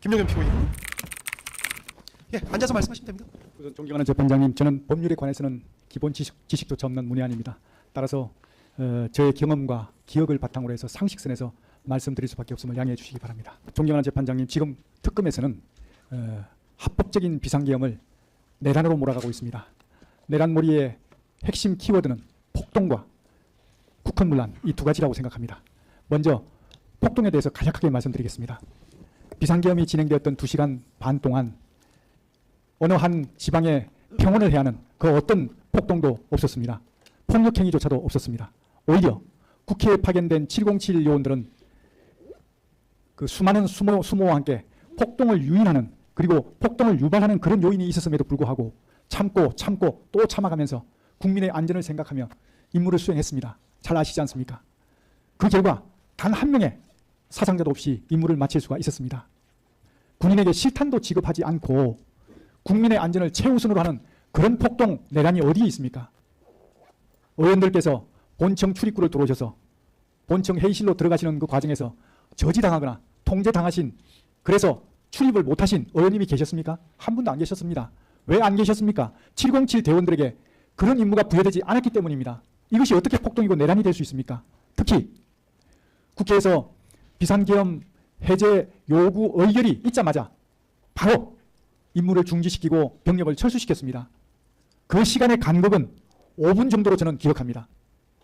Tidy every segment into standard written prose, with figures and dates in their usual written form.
김용현 피고인. 예, 앉아서 말씀하시면 됩니다. 우선 존경하는 재판장님, 저는 법률에 관해서는 기본 지식조차 없는 문외한입니다. 따라서 저의 경험과 기억을 바탕으로 해서 상식선에서 말씀드릴 수밖에 없음을 양해해 주시기 바랍니다. 존경하는 재판장님, 지금 특검에서는 합법적인 비상계엄을 내란으로 몰아가고 있습니다. 내란몰이의 핵심 키워드는 폭동과 국헌문란, 이 두 가지라고 생각합니다. 먼저 폭동에 대해서 간략하게 말씀드리겠습니다. 비상계엄이 진행되었던 2시간 반 동안 어느 한 지방에 평온을 해야 하는 그 어떤 폭동도 없었습니다. 폭력행위조차도 없었습니다. 오히려 국회에 파견된 707 요원들은 그 수많은 수모와 함께 폭동을 유인하는, 그리고 폭동을 유발하는 그런 요인이 있었음에도 불구하고 참고 또 참아가면서 국민의 안전을 생각하며 임무를 수행했습니다. 잘 아시지 않습니까? 그 결과 단 한 명의 사상자도 없이 임무를 마칠 수가 있었습니다. 군인에게 실탄도 지급하지 않고 국민의 안전을 최우선으로 하는 그런 폭동 내란이 어디에 있습니까? 의원들께서 본청 출입구를 들어오셔서 본청 회의실로 들어가시는 그 과정에서 저지당하거나 통제당하신, 그래서 출입을 못하신 의원님이 계셨습니까? 한 분도 안 계셨습니다. 왜 안 계셨습니까? 707 대원들에게 그런 임무가 부여되지 않았기 때문입니다. 이것이 어떻게 폭동이고 내란이 될 수 있습니까? 특히 국회에서 비상계엄 해제 요구 의결이 있자마자 바로 임무를 중지시키고 병력을 철수시켰습니다. 그 시간의 간격은 5분 정도로 저는 기억합니다.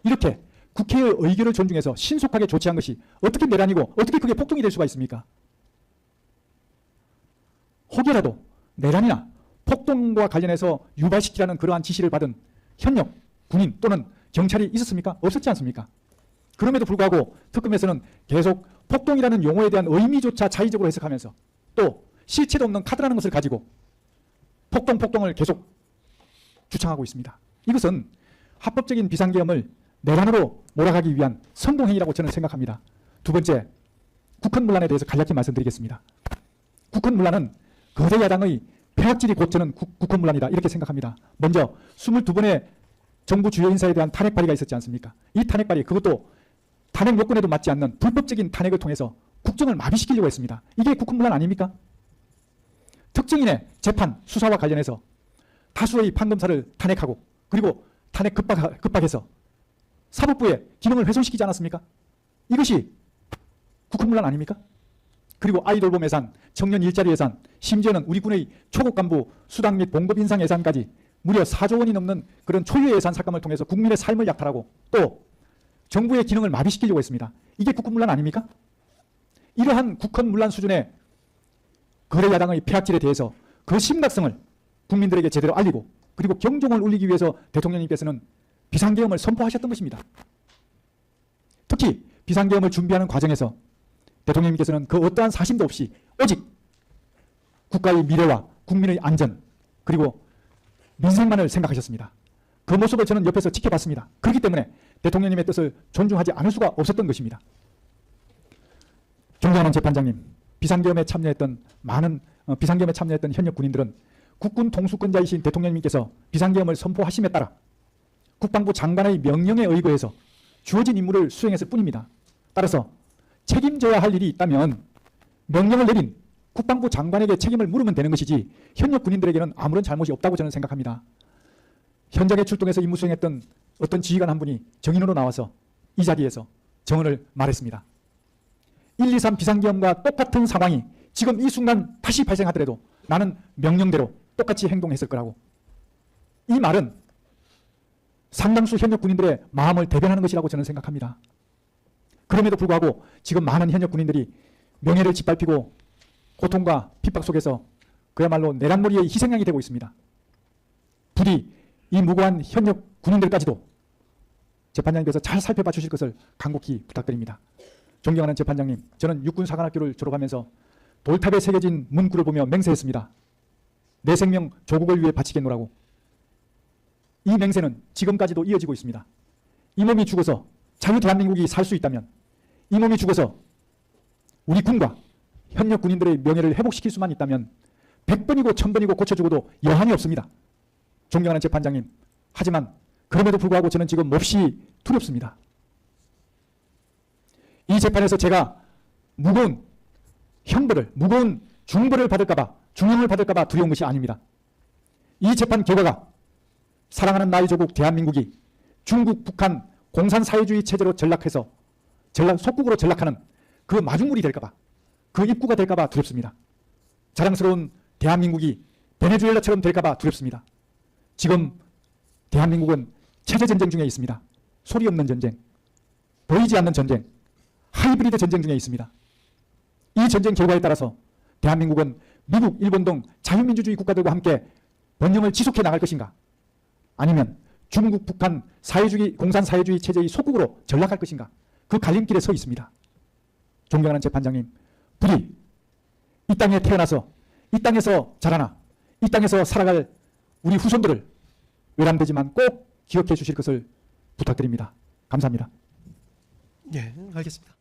이렇게 국회의 의결을 존중해서 신속하게 조치한 것이 어떻게 내란이고 어떻게 그게 폭동이 될 수가 있습니까? 혹여라도 내란이나 폭동과 관련해서 유발시키라는 그러한 지시를 받은 현역 군인 또는 경찰이 있었습니까? 없었지 않습니까? 그럼에도 불구하고 특검에서는 계속 폭동이라는 용어에 대한 의미조차 자의적으로 해석하면서 또 실체도 없는 카드라는 것을 가지고 폭동을 계속 주창하고 있습니다. 이것은 합법적인 비상계엄을 내란으로 몰아가기 위한 선동행위라고 저는 생각합니다. 두 번째, 국헌문란에 대해서 간략히 말씀드리겠습니다. 국헌문란은 거대 야당의 폐악질이 곧 저는 국헌문란이다 이렇게 생각합니다. 먼저 22번의 정부 주요 인사에 대한 탄핵 발의가 있었지 않습니까? 이 탄핵 발의, 그것도 탄핵 요건에도 맞지 않는 불법적인 탄핵을 통해서 국정을 마비시키려고 했습니다. 이게 국헌문란 아닙니까? 특정인의 재판, 수사와 관련해서 다수의 판검사를 탄핵하고 그리고 탄핵 급박해서 사법부의 기능을 훼손시키지 않았습니까? 이것이 국헌문란 아닙니까? 그리고 아이돌봄 예산, 청년 일자리 예산, 심지어는 우리 군의 초급 간부 수당 및 봉급 인상 예산까지 무려 4조 원이 넘는 그런 초유의 예산 삭감을 통해서 국민의 삶을 약탈하고 또 정부의 기능을 마비시키려고 했습니다. 이게 국헌문란 아닙니까? 이러한 국헌문란 수준의 거대 야당의 폐악질에 대해서 그 심각성을 국민들에게 제대로 알리고 그리고 경종을 울리기 위해서 대통령님께서는 비상계엄을 선포하셨던 것입니다. 특히 비상계엄을 준비하는 과정에서 대통령님께서는 그 어떠한 사심도 없이 오직 국가의 미래와 국민의 안전 그리고 민생만을 생각하셨습니다. 그 모습을 저는 옆에서 지켜봤습니다. 그렇기 때문에 대통령님의 뜻을 존중하지 않을 수가 없었던 것입니다. 존경하는 재판장님, 비상계엄에 참여했던 현역 군인들은 국군 통수권자이신 대통령님께서 비상계엄을 선포하심에 따라 국방부 장관의 명령에 의거해서 주어진 임무를 수행했을 뿐입니다. 따라서 책임져야 할 일이 있다면 명령을 내린 국방부 장관에게 책임을 물으면 되는 것이지 현역 군인들에게는 아무런 잘못이 없다고 저는 생각합니다. 현장에 출동해서 임무 수행했던 어떤 지휘관 한 분이 정인으로 나와서 이 자리에서 정언을 말했습니다. 123 비상계엄과 똑같은 상황이 지금 이 순간 다시 발생하더라도 나는 명령대로 똑같이 행동했을 거라고. 이 말은 상당수 현역 군인들의 마음을 대변하는 것이라고 저는 생각합니다. 그럼에도 불구하고 지금 많은 현역 군인들이 명예를 짓밟히고 고통과 핍박 속에서 그야말로 내란몰이의 희생양이 되고 있습니다. 부디 이 무고한 현역 군인들까지도 재판장님께서 잘 살펴봐 주실 것을 간곡히 부탁드립니다. 존경하는 재판장님, 저는 육군사관학교를 졸업하면서 돌탑에 새겨진 문구를 보며 맹세했습니다. 내 생명 조국을 위해 바치겠노라고. 이 맹세는 지금까지도 이어지고 있습니다. 이 몸이 죽어서 자유 대한민국이 살 수 있다면, 이 몸이 죽어서 우리 군과 현역 군인들의 명예를 회복시킬 수만 있다면 100번이고 1000번이고 고쳐 죽어도 여한이 없습니다. 존경하는 재판장님, 하지만 그럼에도 불구하고 저는 지금 몹시 두렵습니다. 이 재판에서 제가 무거운 형벌을, 무거운 중벌을 받을까봐, 중형을 받을까봐 두려운 것이 아닙니다. 이 재판 결과가 사랑하는 나의 조국 대한민국이 중국, 북한 공산사회주의 체제로 전락해서 속국으로 전락하는 그 마중물이 될까봐, 그 입구가 될까봐 두렵습니다. 자랑스러운 대한민국이 베네수엘라처럼 될까봐 두렵습니다. 지금 대한민국은 체제전쟁 중에 있습니다. 소리 없는 전쟁, 보이지 않는 전쟁, 하이브리드 전쟁 중에 있습니다. 이 전쟁 결과에 따라서 대한민국은 미국, 일본 등 자유민주주의 국가들과 함께 번영을 지속해 나갈 것인가, 아니면 중국, 북한 공산사회주의 체제의 속국으로 전락할 것인가, 그 갈림길에 서 있습니다. 존경하는 재판장님, 부디 이 땅에 태어나서 이 땅에서 자라나 이 땅에서 살아갈 우리 후손들을 외람되지만 꼭 기억해 주실 것을 부탁드립니다. 감사합니다. 예, 알겠습니다.